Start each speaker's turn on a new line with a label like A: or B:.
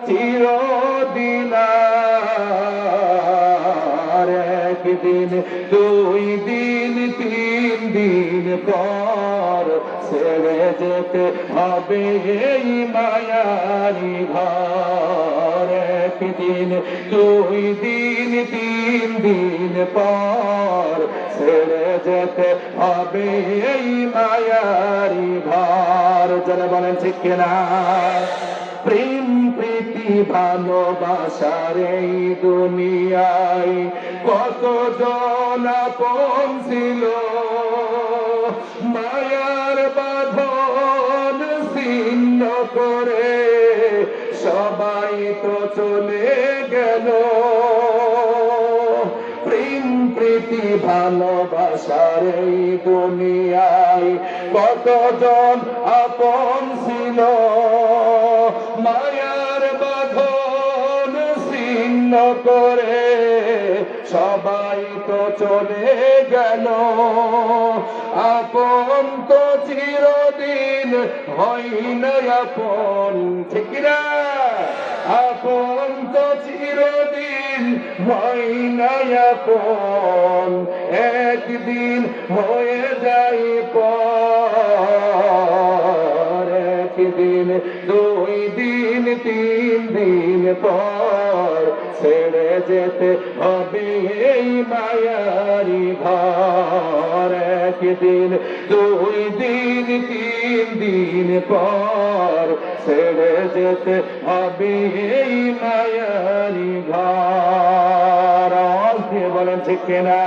A: চিরদিন আর একদিন, 2 দিন, 3 দিন পর ছেড়ে যেতে হবে এই মায়ারি ঘর। একদিন, 2 দিন, 3 দিন পর ছেড়ে যেতে হবে এই মায়ারি ঘর। যারা বলেন ঠিক কিনা? প্রেম প্রীতি ভালোবাসার এই দুনিয়ায় কতজন আপন ছিল, মায়ার বাঁধন ছিন্ন করে সবাই তো চলে গেল। প্রেম প্রীতি ভালোবাসার এই দুনিয়ায় কতজন আপন ছিল, মায়ার বাঁধন ছিন্ন করে সবাই তো চলে গেল। আপন তো চিরদিন হয় না আপন, ঠিক না? আপন তো চিরদিন হয় না আপন, একদিন হয়ে যাই পর। একদিন, 2 দিন, 3 দিন পর ছেড়ে যেতে হবে এই মায়ারি ঘর। একদিন, 2 দিন, 3 দিন পর ছেড়ে যেতে হবে এই মায়ারি ঘর। বলেন ঠিক কিনা?